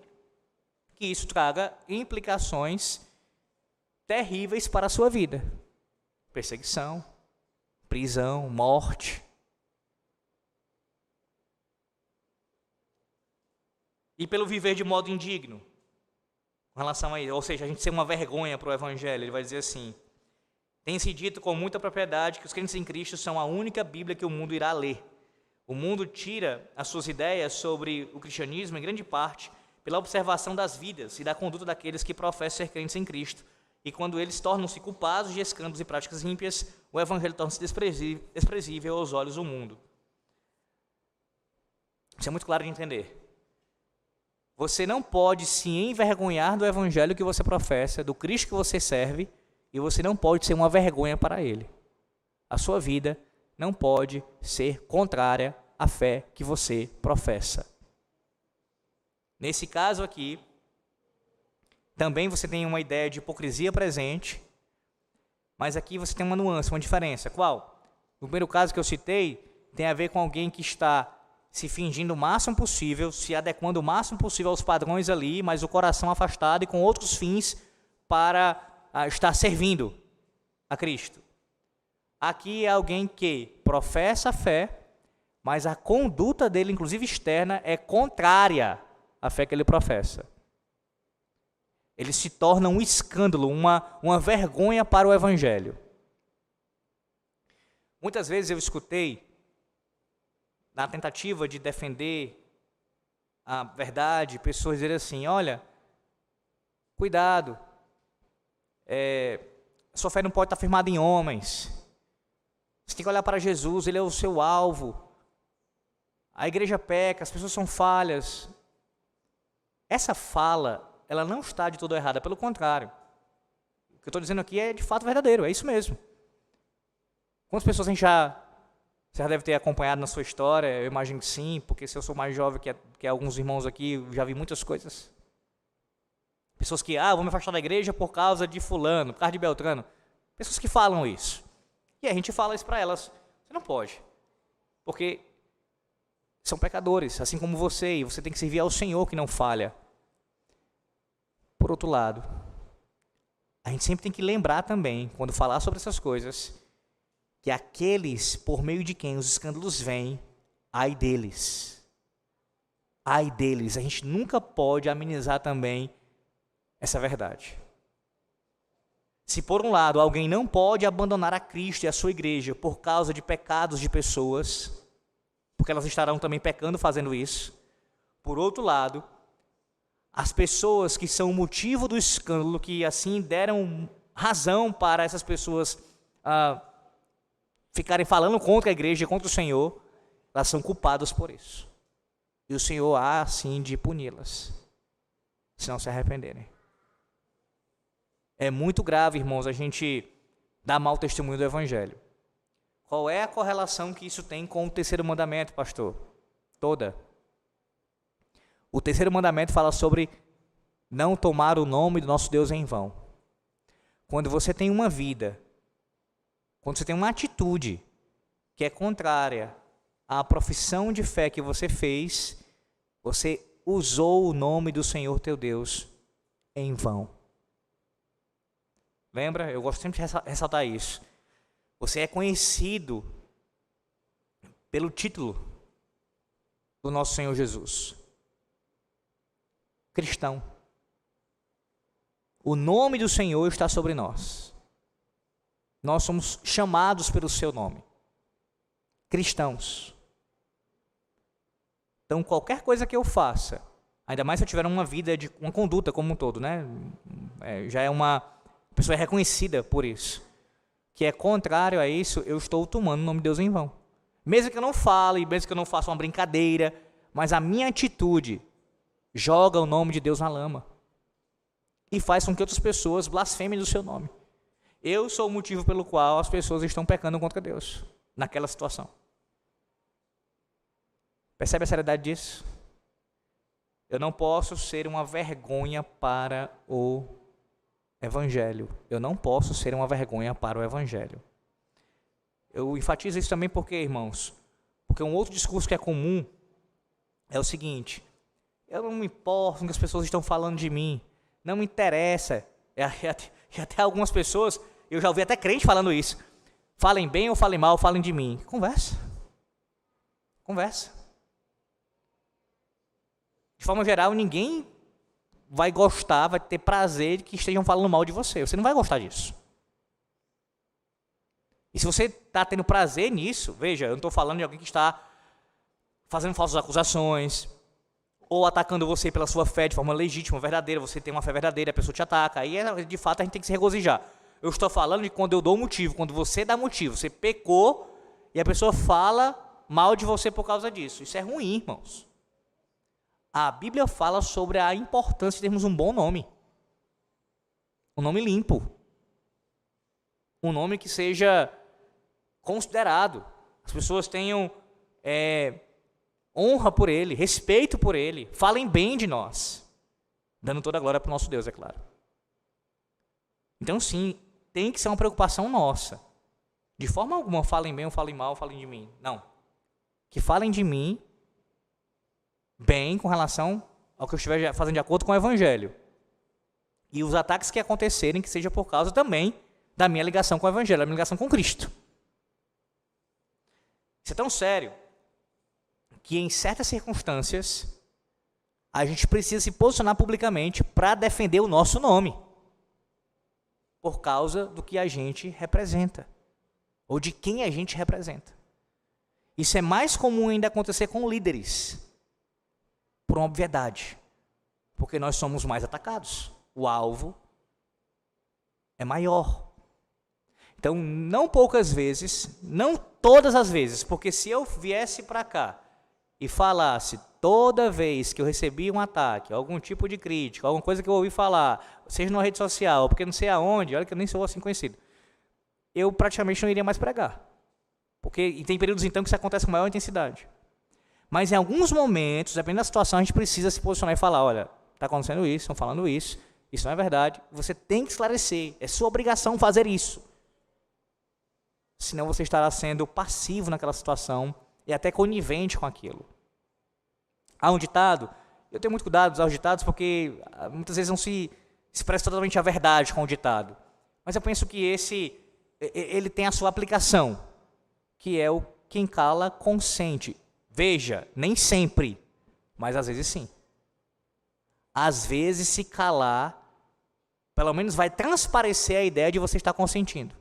que isso traga implicações terríveis para a sua vida. Perseguição, prisão, morte. E pelo viver de modo indigno, com relação a isso, ou seja, a gente ser uma vergonha para o Evangelho, ele vai dizer assim, tem-se dito com muita propriedade que os crentes em Cristo são a única Bíblia que o mundo irá ler. O mundo tira as suas ideias sobre o cristianismo, em grande parte, pela observação das vidas e da conduta daqueles que professam ser crentes em Cristo. E quando eles tornam-se culpados de escândalos e práticas ímpias, o Evangelho torna-se desprezível aos olhos do mundo. Isso é muito claro de entender. Você não pode se envergonhar do Evangelho que você professa, do Cristo que você serve, e você não pode ser uma vergonha para Ele. A sua vida não pode ser contrária à fé que você professa. Nesse caso aqui, também você tem uma ideia de hipocrisia presente, mas aqui você tem uma nuance, uma diferença. Qual? No primeiro caso que eu citei, tem a ver com alguém que está se fingindo o máximo possível, se adequando o máximo possível aos padrões ali, mas o coração afastado e com outros fins para estar servindo a Cristo. Aqui é alguém que professa a fé, mas a conduta dele, inclusive externa, é contrária à fé que ele professa. Ele se torna um escândalo, uma vergonha para o Evangelho. Muitas vezes eu escutei, na tentativa de defender a verdade, pessoas dizerem assim, olha, cuidado, sua fé não pode estar firmada em homens, você tem que olhar para Jesus, Ele é o seu alvo, a igreja peca, as pessoas são falhas. Essa fala, ela não está de todo errada, pelo contrário. O que eu estou dizendo aqui é de fato verdadeiro, é isso mesmo. Quantas pessoas a gente você já deve ter acompanhado na sua história, eu imagino que sim, porque se eu sou mais jovem que alguns irmãos aqui, eu já vi muitas coisas. Pessoas que, vou me afastar da igreja por causa de fulano, por causa de Beltrano. Pessoas que falam isso. E a gente fala isso para elas, você não pode, porque são pecadores, assim como você, e você tem que servir ao Senhor que não falha. Por outro lado, a gente sempre tem que lembrar também, quando falar sobre essas coisas, que aqueles por meio de quem os escândalos vêm, ai deles. Ai deles. A gente nunca pode amenizar também essa verdade. Se por um lado alguém não pode abandonar a Cristo e a sua igreja por causa de pecados de pessoas, porque elas estarão também pecando fazendo isso, por outro lado, as pessoas que são o motivo do escândalo, que assim deram razão para essas pessoas ficarem falando contra a igreja, contra o Senhor, elas são culpadas por isso. E o Senhor há, sim, de puni-las, se não se arrependerem. É muito grave, irmãos, a gente dar mau testemunho do Evangelho. Qual é a correlação que isso tem com o terceiro mandamento, pastor? Toda. O terceiro mandamento fala sobre não tomar o nome do nosso Deus em vão. Quando você tem uma vida, quando você tem uma atitude que é contrária à profissão de fé que você fez, você usou o nome do Senhor teu Deus em vão. Lembra? Eu gosto sempre de ressaltar isso. Você é conhecido pelo título do nosso Senhor Jesus. Cristão. O nome do Senhor está sobre nós. Nós somos chamados pelo seu nome. Cristãos. Então, qualquer coisa que eu faça, ainda mais se eu tiver uma vida, uma conduta como um todo, né? Já é uma... A pessoa é reconhecida por isso. Que é contrário a isso, eu estou tomando o nome de Deus em vão. Mesmo que eu não fale, mesmo que eu não faça uma brincadeira, mas a minha atitude joga o nome de Deus na lama. E faz com que outras pessoas blasfemem do seu nome. Eu sou o motivo pelo qual as pessoas estão pecando contra Deus, naquela situação. Percebe a seriedade disso? Eu não posso ser uma vergonha para o Evangelho. Eu não posso ser uma vergonha para o Evangelho. Eu enfatizo isso também porque, irmãos, porque um outro discurso que é comum é o seguinte: eu não me importo com que as pessoas estão falando de mim, não me interessa. E até algumas pessoas, eu já ouvi até crente falando isso: falem bem ou falem mal, falem de mim. Conversa. De forma geral, ninguém vai gostar, vai ter prazer de que estejam falando mal de você. Você não vai gostar disso. E se você está tendo prazer nisso, veja, eu não estou falando de alguém que está fazendo falsas acusações, ou atacando você pela sua fé de forma legítima, verdadeira. Você tem uma fé verdadeira, a pessoa te ataca. Aí, de fato, a gente tem que se regozijar. Eu estou falando de quando eu dou motivo, quando você dá motivo. Você pecou e a pessoa fala mal de você por causa disso. Isso é ruim, irmãos. A Bíblia fala sobre a importância de termos um bom nome. Um nome limpo. Um nome que seja considerado. As pessoas tenham honra por ele, respeito por ele. Falem bem de nós. Dando toda a glória para o nosso Deus, é claro. Então, sim, tem que ser uma preocupação nossa. De forma alguma, falem bem ou falem mal, falem de mim. Não. Que falem de mim bem com relação ao que eu estiver fazendo de acordo com o Evangelho. E os ataques que acontecerem, que seja por causa também da minha ligação com o Evangelho, da minha ligação com Cristo. Isso é tão sério que em certas circunstâncias a gente precisa se posicionar publicamente para defender o nosso nome, por causa do que a gente representa, ou de quem a gente representa. Isso é mais comum ainda acontecer com líderes, por uma obviedade, porque nós somos mais atacados. O alvo é maior. Então, não poucas vezes, não todas as vezes, porque se eu viesse para cá e falasse toda vez que eu recebi um ataque, algum tipo de crítica, alguma coisa que eu ouvi falar, seja numa rede social, porque não sei aonde, olha que eu nem sou assim conhecido, eu praticamente não iria mais pregar. Porque tem períodos então que isso acontece com maior intensidade. Mas em alguns momentos, dependendo da situação, a gente precisa se posicionar e falar: olha, está acontecendo isso, estão falando isso não é verdade. Você tem que esclarecer, é sua obrigação fazer isso. Senão você estará sendo passivo naquela situação e até conivente com aquilo. Há um ditado, eu tenho muito cuidado de usar os ditados porque muitas vezes não se expressa totalmente a verdade com o ditado. Mas eu penso que ele tem a sua aplicação, que é o quem cala consente. Veja, nem sempre, mas às vezes sim. Às vezes, se calar, pelo menos vai transparecer a ideia de você estar consentindo.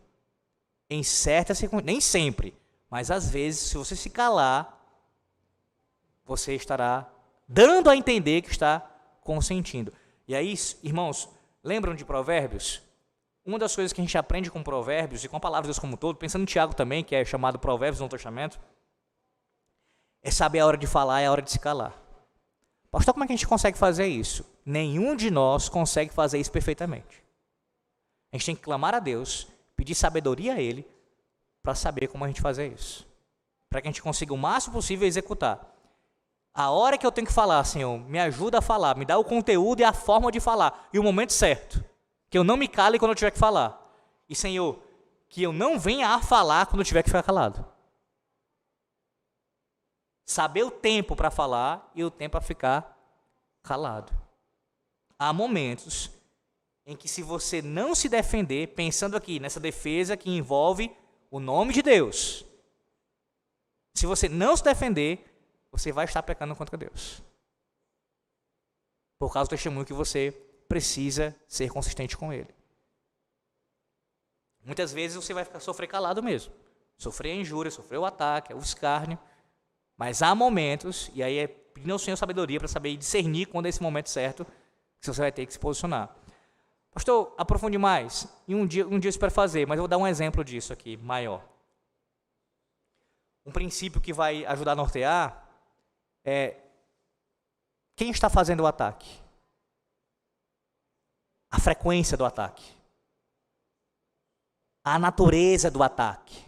Em certas circunstâncias, nem sempre, mas às vezes, se você se calar, você estará dando a entender que está consentindo. E aí, irmãos, lembram de Provérbios? Uma das coisas que a gente aprende com Provérbios e com a palavra de Deus como um todo, pensando em Tiago também, que é chamado Provérbios no Novo Testamento, é saber a hora de falar e a hora de se calar. Pastor, como é que a gente consegue fazer isso? Nenhum de nós consegue fazer isso perfeitamente. A gente tem que clamar a Deus, pedir sabedoria a Ele, para saber como a gente fazer isso. Para que a gente consiga o máximo possível executar. A hora que eu tenho que falar, Senhor, me ajuda a falar, me dá o conteúdo e a forma de falar, e o momento certo. Que eu não me cale quando eu tiver que falar. E, Senhor, que eu não venha a falar quando eu tiver que ficar calado. Saber o tempo para falar e o tempo para ficar calado. Há momentos em que, se você não se defender, pensando aqui nessa defesa que envolve o nome de Deus, se você não se defender, você vai estar pecando contra Deus. Por causa do testemunho que você precisa ser consistente com Ele. Muitas vezes você vai sofrer calado mesmo. Sofrer a injúria, sofrer o ataque, o escárnio. Mas há momentos, e aí é pedindo ao Senhor sabedoria para saber discernir quando é esse momento certo, que você vai ter que se posicionar. Pastor, aprofunde mais. E um dia eu espero fazer, mas eu vou dar um exemplo disso aqui, maior. Um princípio que vai ajudar a nortear é quem está fazendo o ataque. A frequência do ataque. A natureza do ataque.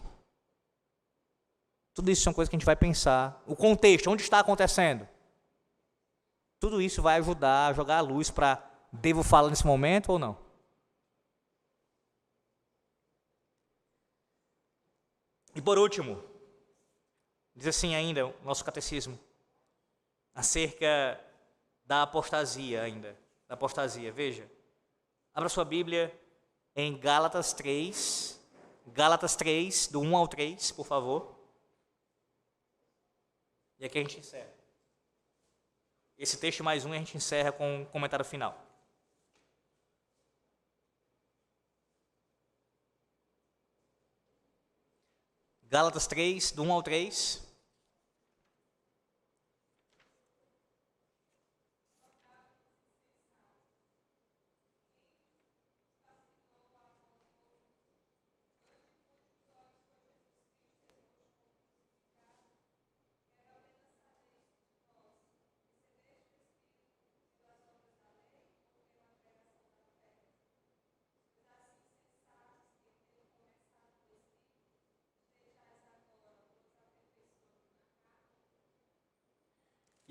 Tudo isso são coisas que a gente vai pensar. O contexto, onde está acontecendo. Tudo isso vai ajudar a jogar a luz para devo falar nesse momento ou não. E por último, diz assim ainda o nosso catecismo, acerca da apostasia ainda. Da apostasia, veja. Abra sua Bíblia em Gálatas 3, do 1 ao 3, por favor. E aqui a gente encerra. Esse texto mais um e a gente encerra com um comentário final. Gálatas 3, do 1 ao 3.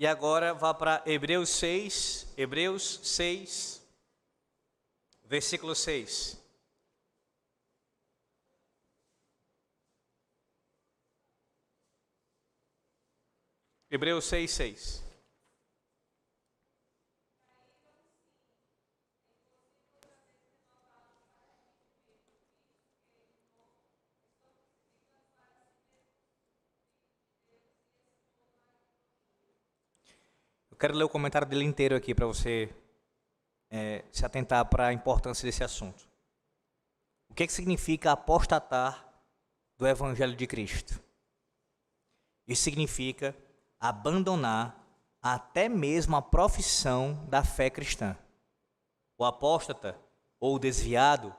E agora vá para Hebreus 6, versículo 6. Hebreus 6, 6. Quero ler o comentário dele inteiro aqui para você se atentar para a importância desse assunto. O que significa apostatar do Evangelho de Cristo? Isso significa abandonar até mesmo a profissão da fé cristã. O apóstata, ou o desviado,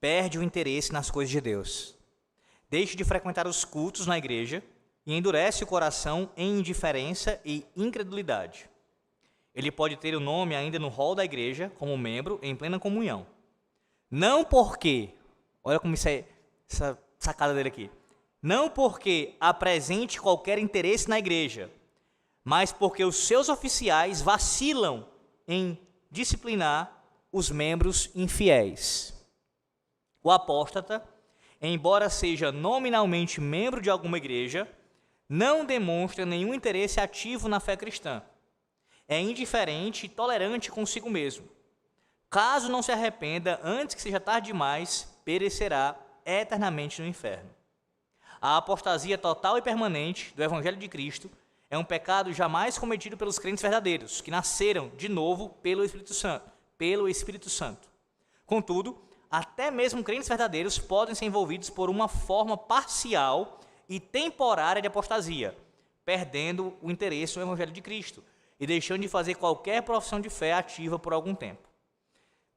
perde o interesse nas coisas de Deus. Deixa de frequentar os cultos na igreja e endurece o coração em indiferença e incredulidade. Ele pode ter o nome ainda no rol da igreja como membro em plena comunhão. Não porque, olha como isso é, essa sacada dele aqui, não porque apresente qualquer interesse na igreja, mas porque os seus oficiais vacilam em disciplinar os membros infiéis. O apóstata, embora seja nominalmente membro de alguma igreja, não demonstra nenhum interesse ativo na fé cristã. É indiferente e tolerante consigo mesmo. Caso não se arrependa antes que seja tarde demais, perecerá eternamente no inferno. A apostasia total e permanente do Evangelho de Cristo é um pecado jamais cometido pelos crentes verdadeiros, que nasceram de novo pelo Espírito Santo. Contudo, até mesmo crentes verdadeiros podem ser envolvidos por uma forma parcial e temporária de apostasia, perdendo o interesse no Evangelho de Cristo. e deixando de fazer qualquer profissão de fé ativa por algum tempo.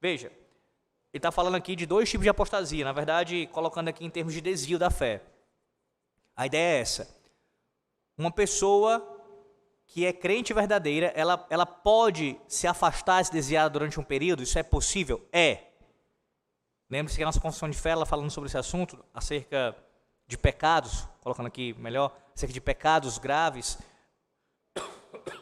Veja, ele está falando aqui de 2 tipos de apostasia, na verdade, colocando aqui em termos de desvio da fé. A ideia é essa: uma pessoa que é crente verdadeira, ela pode se afastar, se desviar durante um período? Isso é possível? É. Lembre-se que a nossa confissão de fé, ela falando sobre esse assunto, acerca de pecados, colocando aqui melhor, acerca de pecados graves,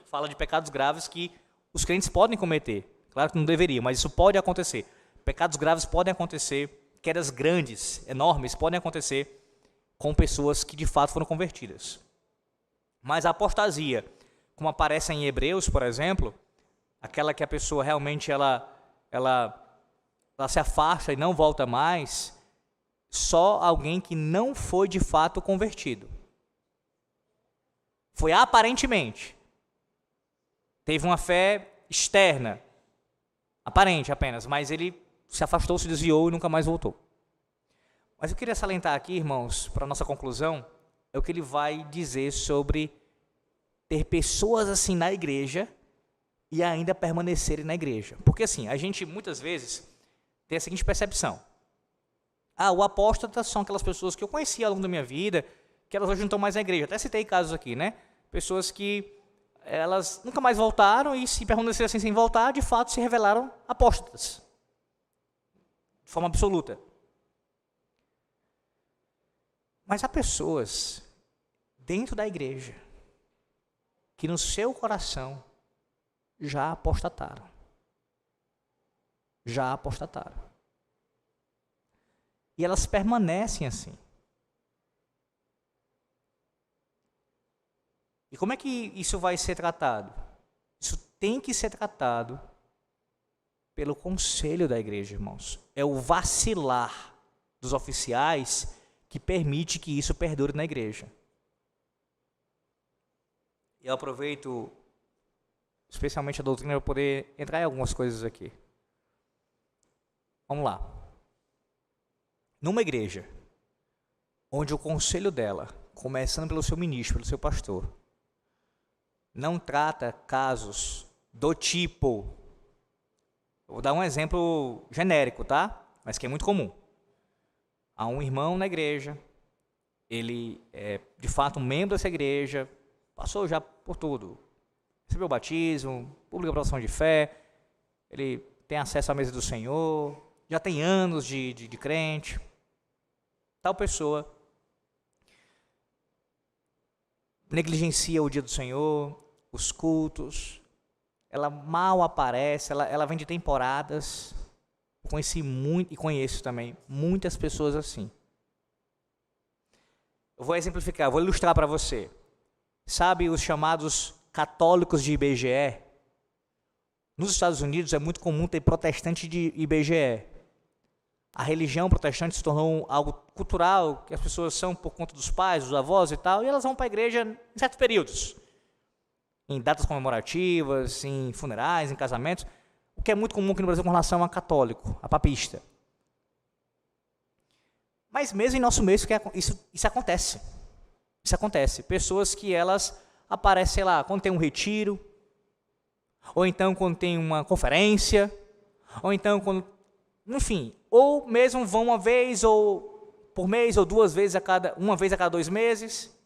fala de pecados graves que os crentes podem cometer. Claro que não deveria, mas isso pode acontecer. Pecados graves podem acontecer, quedas grandes, enormes, podem acontecer com pessoas que de fato foram convertidas. Mas a apostasia, como aparece em Hebreus, por exemplo, aquela que a pessoa realmente ela se afasta e não volta mais, só alguém que não foi de fato convertido. Foi aparentemente. Teve uma fé externa, aparente apenas, mas ele se afastou, se desviou e nunca mais voltou. Mas eu queria salientar aqui, irmãos, para a nossa conclusão, é o que ele vai dizer sobre ter pessoas assim na igreja e ainda permanecerem na igreja. Porque assim, a gente muitas vezes tem a seguinte percepção: o apóstata são aquelas pessoas que eu conheci ao longo da minha vida, que elas hoje não estão mais na igreja. Até citei casos aqui, né? Pessoas que elas nunca mais voltaram e, se permaneceram assim sem voltar, de fato se revelaram apóstatas. De forma absoluta. Mas há pessoas dentro da igreja que no seu coração já apostataram. Já apostataram. E elas permanecem assim. E como é que isso vai ser tratado? Isso tem que ser tratado pelo conselho da igreja, irmãos. É o vacilar dos oficiais que permite que isso perdure na igreja. Eu aproveito especialmente a doutrina para poder entrar em algumas coisas aqui. Vamos lá. Numa igreja onde o conselho dela, começando pelo seu ministro, pelo seu pastor, não trata casos do tipo, vou dar um exemplo genérico, tá? Mas que é muito comum. Há um irmão na igreja, ele é de fato um membro dessa igreja, passou já por tudo, recebeu o batismo, pública profissão de fé, ele tem acesso à mesa do Senhor, já tem anos de crente. Tal pessoa negligencia o dia do Senhor, os cultos, ela mal aparece, ela vem de temporadas. Eu conheci muito e conheço também muitas pessoas assim. Eu vou exemplificar, vou ilustrar para você. Sabe os chamados católicos de IBGE? Nos Estados Unidos é muito comum ter protestante de IBGE. A religião protestante se tornou algo cultural, que as pessoas são por conta dos pais, dos avós e tal, e elas vão para a igreja em certos períodos. Em datas comemorativas, em funerais, em casamentos, o que é muito comum aqui no Brasil com relação a católico, a papista. Mas mesmo em nosso meio isso acontece. Isso acontece. Pessoas que elas aparecem, sei lá, quando tem um retiro, ou então quando tem uma conferência, ou então quando, enfim, ou mesmo vão uma vez ou por mês ou uma vez a cada 2 meses.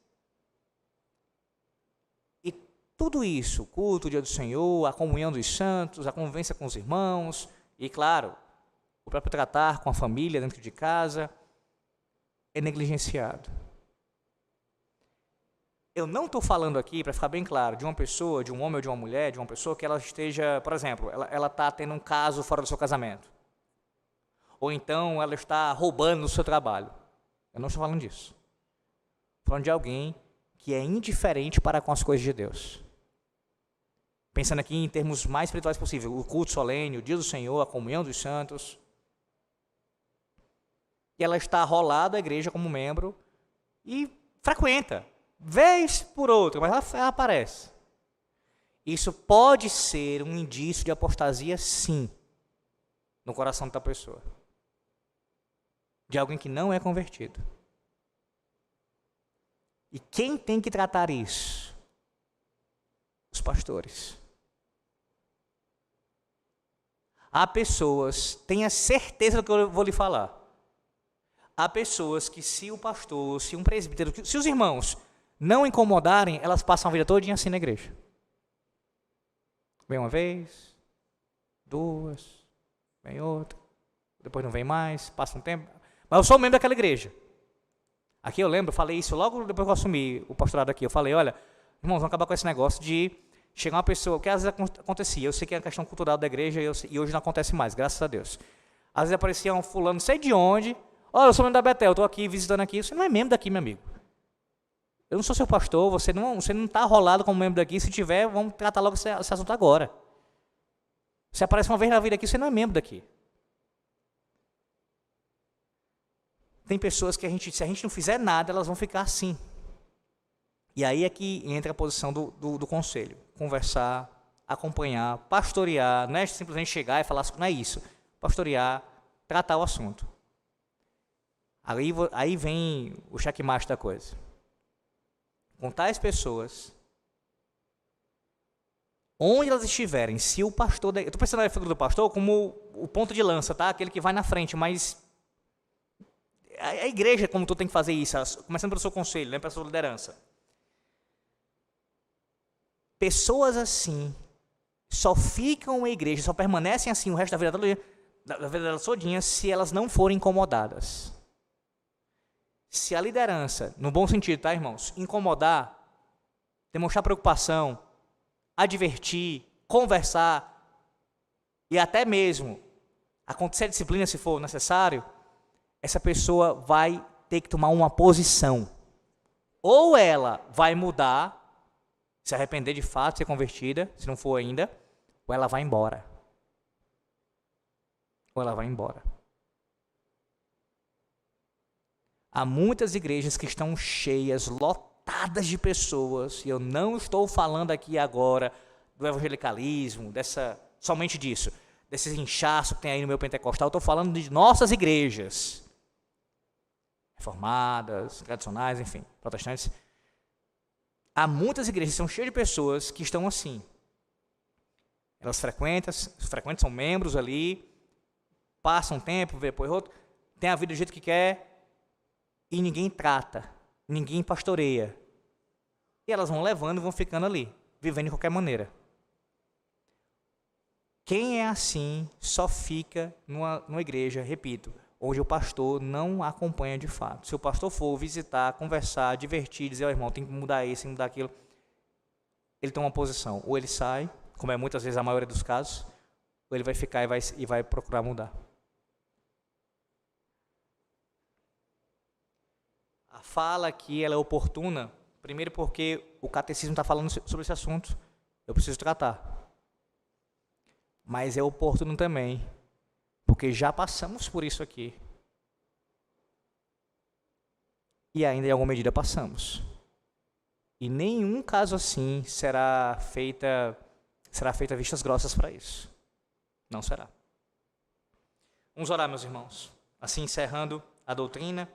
E tudo isso, o culto, o dia do Senhor, a comunhão dos santos, a convivência com os irmãos e, claro, o próprio tratar com a família dentro de casa, é negligenciado. Eu não estou falando aqui, para ficar bem claro, de uma pessoa, de um homem ou de uma mulher, de uma pessoa que ela esteja, por exemplo, ela está tendo um caso fora do seu casamento. Ou então ela está roubando no seu trabalho. Eu não estou falando disso. Estou falando de alguém que é indiferente para com as coisas de Deus. Pensando aqui em termos mais espirituais possível, o culto solene, o dia do Senhor, a comunhão dos santos. E ela está rolada à igreja como membro e frequenta, vez por outra, mas ela aparece. Isso pode ser um indício de apostasia, sim, no coração da pessoa. De alguém que não é convertido. E quem tem que tratar isso? Os pastores. Há pessoas, tenha certeza do que eu vou lhe falar. Há pessoas que se o pastor, se um presbítero, se os irmãos não incomodarem, elas passam a vida todinha assim na igreja. Vem uma vez, duas, vem outra, depois não vem mais, passa um tempo. Mas eu sou membro daquela igreja. Aqui eu lembro, eu falei isso logo depois que eu assumi o pastorado aqui. Eu falei, olha, irmãos, vamos acabar com esse negócio de chegar uma pessoa, que às vezes acontecia, eu sei que é uma questão cultural da igreja e hoje não acontece mais, graças a Deus. Às vezes aparecia um fulano, não sei de onde, olha, eu sou membro da Betel, estou aqui visitando aqui, você não é membro daqui, meu amigo. Eu não sou seu pastor, você não está rolado como membro daqui, se tiver, vamos tratar logo esse assunto agora. Você aparece uma vez na vida aqui, você não é membro daqui. Tem pessoas que se a gente não fizer nada, elas vão ficar assim. E aí é que entra a posição do conselho. Conversar, acompanhar, pastorear, não é simplesmente chegar e falar, não é isso. Pastorear, tratar o assunto. Aí vem o checkmate da coisa. Com tais pessoas, onde elas estiverem, se o pastor... Eu estou pensando na figura do pastor como o ponto de lança, tá? Aquele que vai na frente, mas... A igreja, como tu tem que fazer isso, começando pelo seu conselho, né, pela sua liderança. Pessoas assim só ficam na igreja, só permanecem assim o resto da vida delas todinha se elas não forem incomodadas. Se a liderança, no bom sentido, tá, irmãos? Incomodar, demonstrar preocupação, advertir, conversar e até mesmo acontecer a disciplina se for necessário, essa pessoa vai ter que tomar uma posição. Ou ela vai mudar, se arrepender de fato, ser convertida, se não for ainda, ou ela vai embora. Ou ela vai embora. Há muitas igrejas que estão cheias, lotadas de pessoas, e eu não estou falando aqui agora do evangelicalismo, somente disso, desses inchaços que tem aí no meu pentecostal, eu estou falando de nossas igrejas, reformadas, tradicionais, enfim, protestantes. Há muitas igrejas que são cheias de pessoas que estão assim. Elas frequentam, são membros ali, passam um tempo, vê depois outro, tem a vida do jeito que quer, e ninguém trata, ninguém pastoreia. E elas vão levando e vão ficando ali, vivendo de qualquer maneira. Quem é assim só fica numa igreja, repito, onde o pastor não acompanha de fato. Se o pastor for visitar, conversar, divertir, dizer, irmão, tem que mudar isso, tem que mudar aquilo, ele toma uma posição. Ou ele sai, como é muitas vezes a maioria dos casos, ou ele vai ficar e vai procurar mudar. A fala aqui ela é oportuna, primeiro porque o catecismo está falando sobre esse assunto, eu preciso tratar. Mas é oportuno também, porque já passamos por isso aqui. E ainda em alguma medida passamos. E nenhum caso assim será feita vistas grossas para isso. Não será. Vamos orar, meus irmãos. Assim encerrando a doutrina.